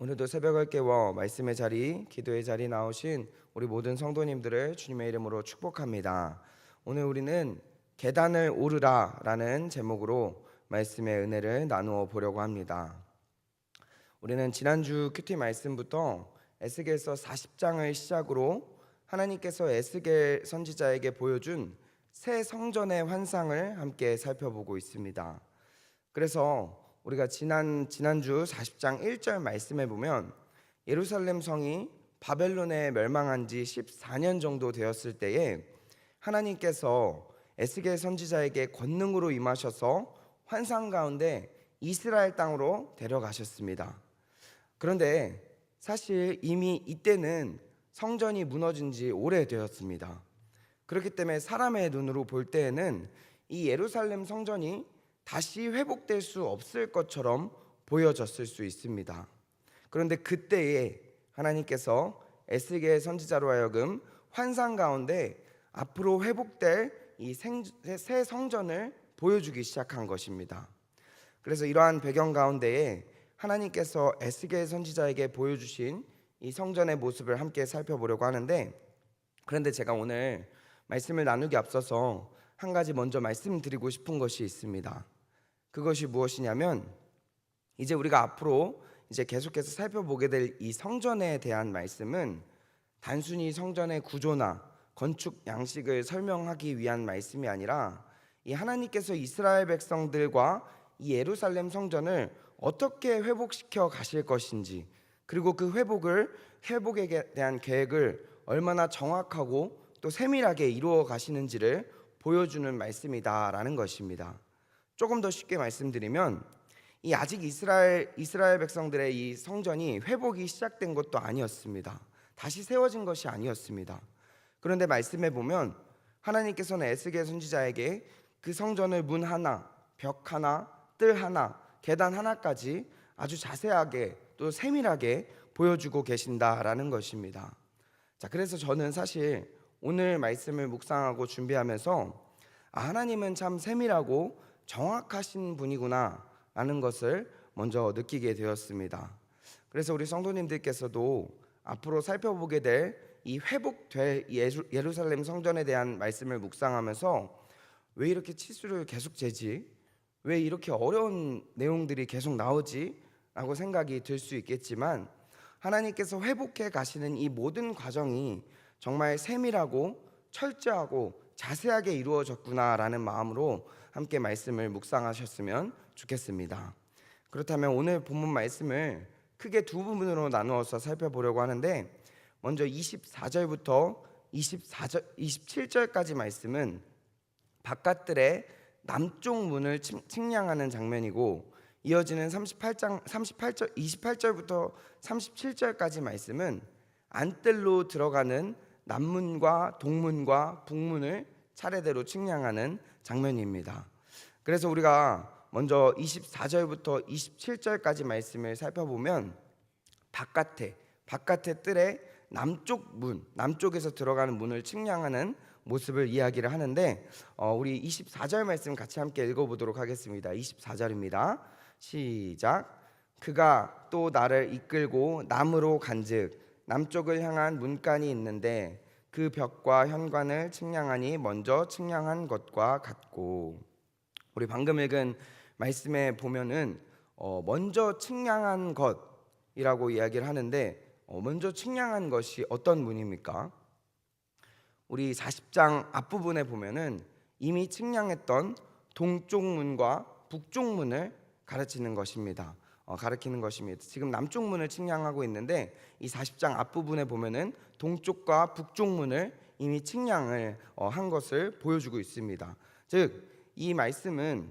오늘도 새벽을 깨워 말씀의 자리, 기도의 자리 나오신 우리 모든 성도님들을 주님의 이름으로 축복합니다. 오늘 우리는 계단을 오르라라는 제목으로 말씀의 은혜를 나누어 보려고 합니다. 우리는 지난주 큐티 말씀부터 에스겔서 40장을 시작으로 하나님께서 에스겔 선지자에게 보여준 새 성전의 환상을 함께 살펴보고 있습니다. 그래서 우리가 지난주 40장 1절 말씀에 보면 예루살렘 성이 바벨론에 멸망한 지 14년 정도 되었을 때에 하나님께서 에스겔 선지자에게 권능으로 임하셔서 환상 가운데 이스라엘 땅으로 데려가셨습니다. 그런데 사실 이미 이때는 성전이 무너진 지 오래되었습니다. 그렇기 때문에 사람의 눈으로 볼 때에는 이 예루살렘 성전이 다시 회복될 수 없을 것처럼 보여졌을 수 있습니다. 그런데 그때에 하나님께서 에스겔 선지자로 하여금 환상 가운데 앞으로 회복될 이 새 성전을 보여주기 시작한 것입니다. 그래서 이러한 배경 가운데에 하나님께서 에스겔 선지자에게 보여주신 이 성전의 모습을 함께 살펴보려고 하는데, 그런데 제가 오늘 말씀을 나누기 앞서서 한 가지 먼저 말씀드리고 싶은 것이 있습니다. 그것이 무엇이냐면, 이제 우리가 앞으로 이제 계속해서 살펴보게 될 이 성전에 대한 말씀은 단순히 성전의 구조나 건축 양식을 설명하기 위한 말씀이 아니라 이 하나님께서 이스라엘 백성들과 이 예루살렘 성전을 어떻게 회복시켜 가실 것인지, 그리고 그 회복에 대한 계획을 얼마나 정확하고 또 세밀하게 이루어 가시는지를 보여주는 말씀이다라는 것입니다. 조금 더 쉽게 말씀드리면, 이 아직 이스라엘 백성들의 이 성전이 회복이 시작된 것도 아니었습니다. 다시 세워진 것이 아니었습니다. 그런데 말씀해 보면 하나님께서는 에스겔 선지자에게 그 성전을 문 하나, 벽 하나, 뜰 하나, 계단 하나까지 아주 자세하게 또 세밀하게 보여주고 계신다라는 것입니다. 자, 그래서 저는 사실 오늘 말씀을 묵상하고 준비하면서 하나님은 참 세밀하고 정확하신 분이구나 라는 것을 먼저 느끼게 되었습니다. 그래서 우리 성도님들께서도 앞으로 살펴보게 될 이 회복될 예루살렘 성전에 대한 말씀을 묵상하면서 왜 이렇게 치수를 계속 재지? 왜 이렇게 어려운 내용들이 계속 나오지? 라고 생각이 들 수 있겠지만, 하나님께서 회복해 가시는 이 모든 과정이 정말 세밀하고 철저하고 자세하게 이루어졌구나라는 마음으로 함께 말씀을 묵상하셨으면 좋겠습니다. 그렇다면 오늘 본문 말씀을 크게 두 부분으로 나누어서 살펴보려고 하는데, 먼저 24절부터 27절까지 말씀은 바깥들의 남쪽 문을 측량하는 장면이고, 이어지는 28절부터 37절까지 말씀은 안뜰로 들어가는 남문과 동문과 북문을 차례대로 측량하는 장면입니다. 그래서 우리가 먼저 24절부터 27절까지 말씀을 살펴보면 바깥의 뜰의 남쪽에서 들어가는 문을 측량하는 모습을 이야기를 하는데, 우리 24절 말씀 같이 함께 읽어보도록 하겠습니다. 24절입니다. 시작. 그가 또 나를 이끌고 남으로 간즉 남쪽을 향한 문간이 있는데 그 벽과 현관을 측량하니 먼저 측량한 것과 같고. 우리 방금 읽은 말씀에 보면은 먼저 측량한 것이라고 이야기를 하는데, 먼저 측량한 것이 어떤 문입니까? 우리 40장 앞부분에 보면은 이미 측량했던 동쪽 문과 북쪽 문을 가리키는 것입니다. 지금 남쪽 문을 측량하고 있는데, 이 40장 앞부분에 보면은 동쪽과 북쪽 문을 이미 측량을 한 것을 보여주고 있습니다. 즉, 이 말씀은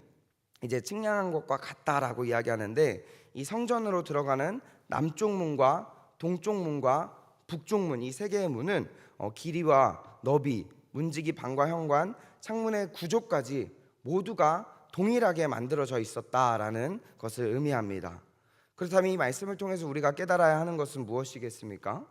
이제 측량한 것과 같다라고 이야기하는데, 이 성전으로 들어가는 남쪽 문과 동쪽 문과 북쪽 문, 이 세 개의 문은 길이와 너비, 문지기 방과 현관, 창문의 구조까지 모두가 동일하게 만들어져 있었다라는 것을 의미합니다. 그렇다면 이 말씀을 통해서 우리가 깨달아야 하는 것은 무엇이겠습니까?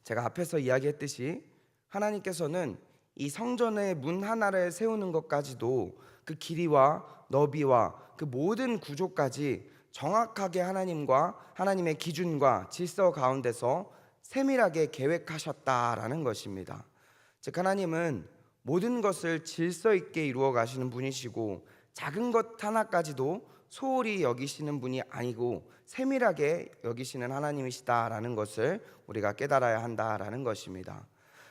제가 앞에서 이야기했듯이 하나님께서는 이 성전의 문 하나를 세우는 것까지도 그 길이와 너비와 그 모든 구조까지 정확하게 하나님의 기준과 질서 가운데서 세밀하게 계획하셨다라는 것입니다. 즉 하나님은 모든 것을 질서 있게 이루어 가시는 분이시고 작은 것 하나까지도 소홀히 여기시는 분이 아니고 세밀하게 여기시는 하나님이시다라는 것을 우리가 깨달아야 한다라는 것입니다.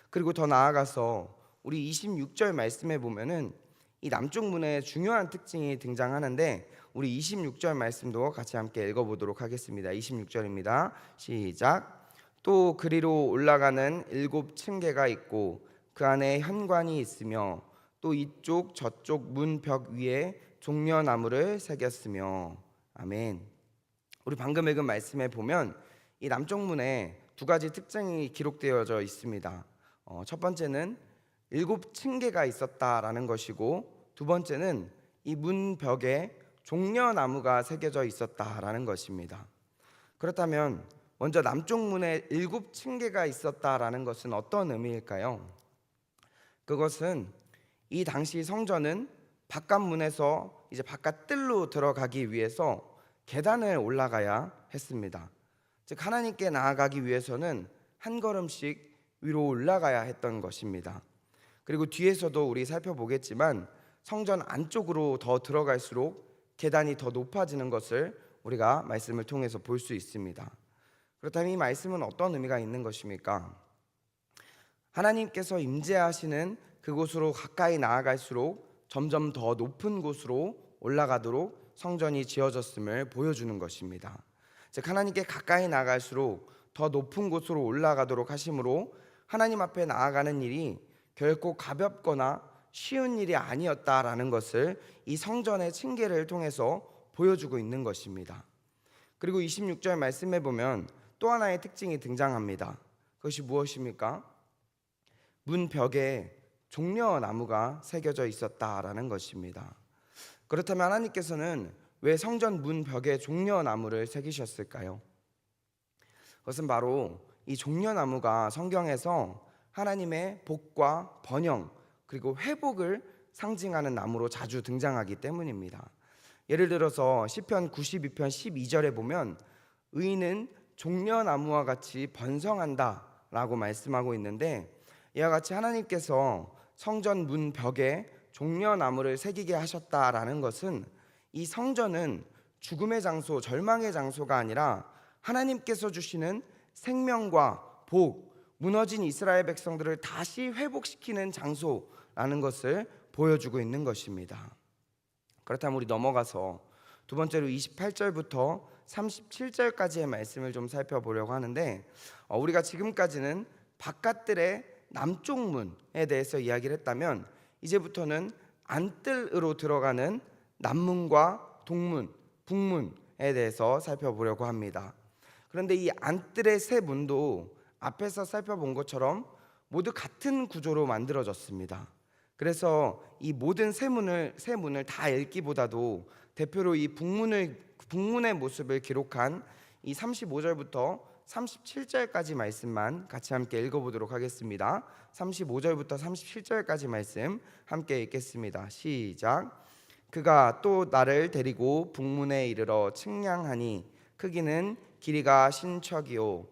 그리고 더 나아가서 우리 26절 말씀에 보면은 이 남쪽 문의 중요한 특징이 등장하는데 우리 26절 말씀도 같이 함께 읽어보도록 하겠습니다. 26절입니다. 시작. 또 그리로 올라가는 7층계가 있고 그 안에 현관이 있으며 또 이쪽 저쪽 문 벽 위에 종려나무를 새겼으며. 아멘. 우리 방금 읽은 말씀에 보면 이 남쪽 문에 두 가지 특징이 기록되어져 있습니다. 첫 번째는 7층계가 있었다라는 것이고 두 번째는 이 문 벽에 종려나무가 새겨져 있었다라는 것입니다. 그렇다면 먼저 남쪽 문에 7층계가 있었다라는 것은 어떤 의미일까요? 그것은 이 당시 성전은 바깥문에서 이제 바깥뜰로 들어가기 위해서 계단을 올라가야 했습니다. 즉 하나님께 나아가기 위해서는 한 걸음씩 위로 올라가야 했던 것입니다. 그리고 뒤에서도 우리 살펴보겠지만 성전 안쪽으로 더 들어갈수록 계단이 더 높아지는 것을 우리가 말씀을 통해서 볼 수 있습니다. 그렇다면 이 말씀은 어떤 의미가 있는 것입니까? 하나님께서 임재하시는 그곳으로 가까이 나아갈수록 점점 더 높은 곳으로 올라가도록 성전이 지어졌음을 보여주는 것입니다. 즉 하나님께 가까이 나아갈수록 더 높은 곳으로 올라가도록 하심으로 하나님 앞에 나아가는 일이 결코 가볍거나 쉬운 일이 아니었다라는 것을 이 성전의 층계를 통해서 보여주고 있는 것입니다. 그리고 26절 말씀에 보면 또 하나의 특징이 등장합니다. 그것이 무엇입니까? 문 벽에 종려나무가 새겨져 있었다라는 것입니다. 그렇다면 하나님께서는 왜 성전 문 벽에 종려나무를 새기셨을까요? 그것은 바로 이 종려나무가 성경에서 하나님의 복과 번영 그리고 회복을 상징하는 나무로 자주 등장하기 때문입니다. 예를 들어서 시편 92편 12절에 보면 의인은 종려나무와 같이 번성한다 라고 말씀하고 있는데, 이와 같이 하나님께서 성전 문 벽에 종려나무를 새기게 하셨다라는 것은 이 성전은 죽음의 장소, 절망의 장소가 아니라 하나님께서 주시는 생명과 복, 무너진 이스라엘 백성들을 다시 회복시키는 장소라는 것을 보여주고 있는 것입니다. 그렇다면 우리 넘어가서 두 번째로 28절부터 37절까지의 말씀을 좀 살펴보려고 하는데, 우리가 지금까지는 바깥뜰의 남쪽 문에 대해서 이야기를 했다면 이제부터는 안뜰으로 들어가는 남문과 동문, 북문에 대해서 살펴보려고 합니다. 그런데 이 안뜰의 세 문도 앞에서 살펴본 것처럼 모두 같은 구조로 만들어졌습니다. 그래서 이 모든 세 문을 다 읽기보다도 대표로 이 북문의 모습을 기록한 이 35절부터 37절까지 말씀만 같이 함께 읽어보도록 하겠습니다. 35절부터 37절까지 말씀 함께 읽겠습니다. 시작. 그가 또 나를 데리고 북문에 이르러 측량하니 크기는 길이가 신척이요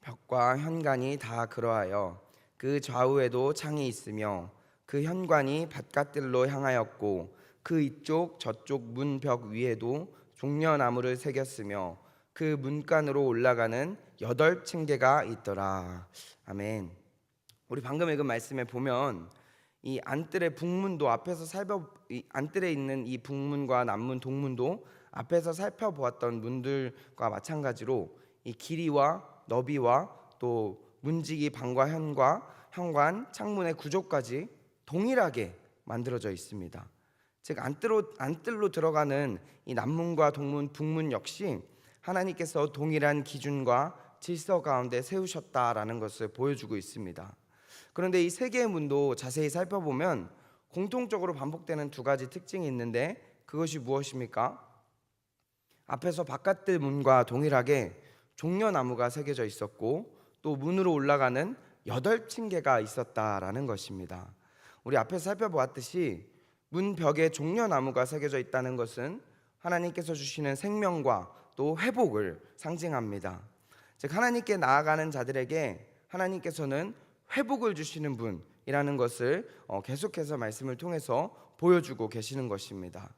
벽과 현관이 다 그러하여 그 좌우에도 창이 있으며 그 현관이 바깥뜰로 향하였고 그 이쪽 저쪽 문 벽 위에도 종려나무를 새겼으며 그 문간으로 올라가는 8층계가 있더라. 아멘. 우리 방금 읽은 말씀에 보면 이 안뜰의 북문도 안뜰에 있는 이 북문과 남문, 동문도 앞에서 살펴보았던 문들과 마찬가지로 이 길이와 너비와 또 문지기 방과 현관, 창문의 구조까지 동일하게 만들어져 있습니다. 즉 안뜰로 들어가는 이 남문과 동문, 북문 역시 하나님께서 동일한 기준과 질서 가운데 세우셨다라는 것을 보여주고 있습니다. 그런데 이 세 개의 문도 자세히 살펴보면 공통적으로 반복되는 두 가지 특징이 있는데 그것이 무엇입니까? 앞에서 바깥뜰 문과 동일하게 종려나무가 새겨져 있었고 또 문으로 올라가는 8층계가 있었다라는 것입니다. 우리 앞에서 살펴보았듯이 문 벽에 종려나무가 새겨져 있다는 것은 하나님께서 주시는 생명과 또 회복을 상징합니다. 즉 하나님께 나아가는 자들에게 하나님께서는 회복을 주시는 분이라는 것을 계속해서 말씀을 통해서 보여주고 계시는 것입니다.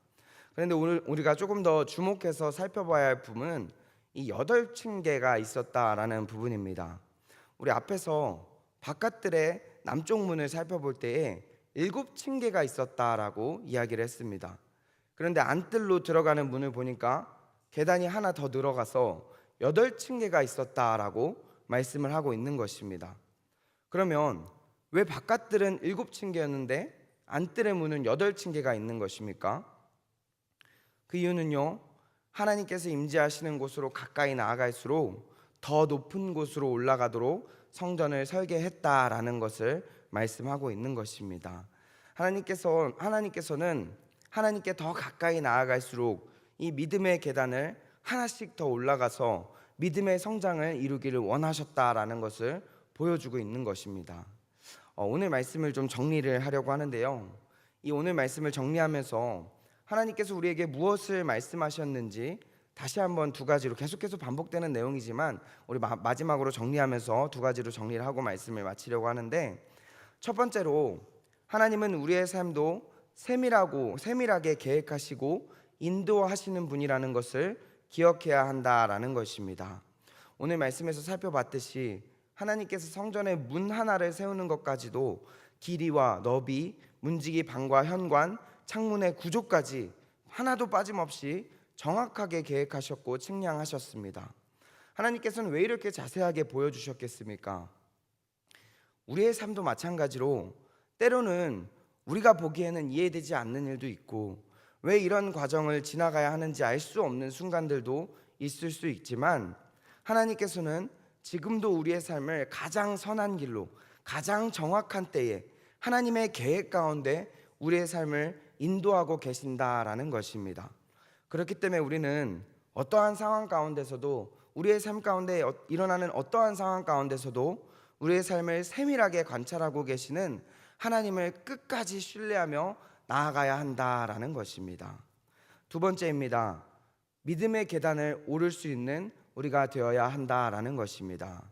그런데 오늘 우리가 조금 더 주목해서 살펴봐야 할 부분은 이 8층계가 있었다라는 부분입니다. 우리 앞에서 바깥들의 남쪽 문을 살펴볼 때에 7층계가 있었다라고 이야기를 했습니다. 그런데 안뜰로 들어가는 문을 보니까 계단이 하나 더 늘어가서 8층계가 있었다라고 말씀을 하고 있는 것입니다. 그러면 왜 바깥들은 7층계였는데 안뜰의 문은 8층계가 있는 것입니까? 그 이유는요, 하나님께서 임재하시는 곳으로 가까이 나아갈수록 더 높은 곳으로 올라가도록 성전을 설계했다라는 것을 말씀하고 있는 것입니다. 하나님께서는 하나님께 더 가까이 나아갈수록 이 믿음의 계단을 하나씩 더 올라가서 믿음의 성장을 이루기를 원하셨다라는 것을 보여주고 있는 것입니다. 오늘 말씀을 좀 정리를 하려고 하는데요. 이 오늘 말씀을 정리하면서 하나님께서 우리에게 무엇을 말씀하셨는지 다시 한번 두 가지로, 계속해서 반복되는 내용이지만 우리 마지막으로 정리하면서 두 가지로 정리를 하고 말씀을 마치려고 하는데, 첫 번째로 하나님은 우리의 삶도 세밀하게 계획하시고 인도하시는 분이라는 것을 기억해야 한다라는 것입니다. 오늘 말씀에서 살펴봤듯이 하나님께서 성전의 문 하나를 세우는 것까지도 길이와 너비, 문지기 방과 현관, 창문의 구조까지 하나도 빠짐없이 정확하게 계획하셨고 측량하셨습니다. 하나님께서는 왜 이렇게 자세하게 보여주셨겠습니까? 우리의 삶도 마찬가지로 때로는 우리가 보기에는 이해되지 않는 일도 있고 왜 이런 과정을 지나가야 하는지 알 수 없는 순간들도 있을 수 있지만, 하나님께서는 지금도 우리의 삶을 가장 선한 길로, 가장 정확한 때에 하나님의 계획 가운데 우리의 삶을 인도하고 계신다라는 것입니다. 그렇기 때문에 우리는 어떠한 상황 가운데서도, 우리의 삶 가운데 일어나는 어떠한 상황 가운데서도 우리의 삶을 세밀하게 관찰하고 계시는 하나님을 끝까지 신뢰하며 나아가야 한다라는 것입니다. 두 번째입니다. 믿음의 계단을 오를 수 있는 우리가 되어야 한다라는 것입니다.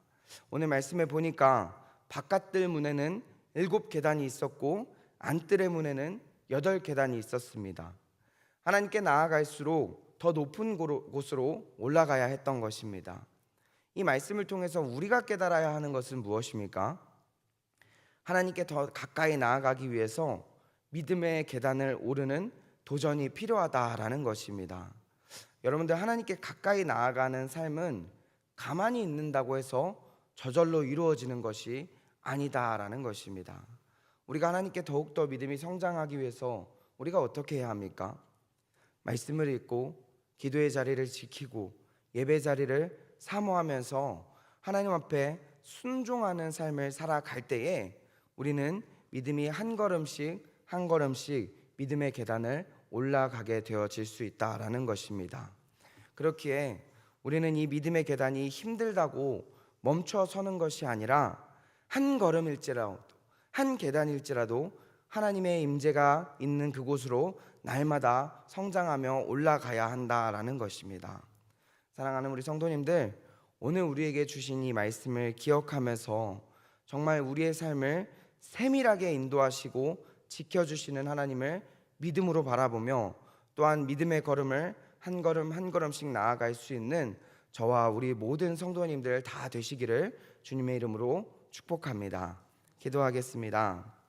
오늘 말씀에 보니까 바깥뜰 문에는 7계단이 있었고 안뜰의 문에는 8계단이 있었습니다. 하나님께 나아갈수록 더 높은 곳으로 올라가야 했던 것입니다. 이 말씀을 통해서 우리가 깨달아야 하는 것은 무엇입니까? 하나님께 더 가까이 나아가기 위해서 믿음의 계단을 오르는 도전이 필요하다라는 것입니다. 여러분들, 하나님께 가까이 나아가는 삶은 가만히 있는다고 해서 저절로 이루어지는 것이 아니다라는 것입니다. 우리가 하나님께 더욱더 믿음이 성장하기 위해서 우리가 어떻게 해야 합니까? 말씀을 읽고 기도의 자리를 지키고 예배 자리를 사모하면서 하나님 앞에 순종하는 삶을 살아갈 때에 우리는 믿음이 한 걸음씩 믿음의 계단을 올라가게 되어질 수 있다라는 것입니다. 그렇기에 우리는 이 믿음의 계단이 힘들다고 멈춰 서는 것이 아니라 한 걸음일지라도, 한 계단일지라도 하나님의 임재가 있는 그곳으로 날마다 성장하며 올라가야 한다라는 것입니다. 사랑하는 우리 성도님들, 오늘 우리에게 주신 이 말씀을 기억하면서 정말 우리의 삶을 세밀하게 인도하시고 지켜주시는 하나님을 믿음으로 바라보며 또한 믿음의 걸음을 한 걸음씩 나아갈 수 있는 저와 우리 모든 성도님들 다 되시기를 주님의 이름으로 축복합니다. 기도하겠습니다.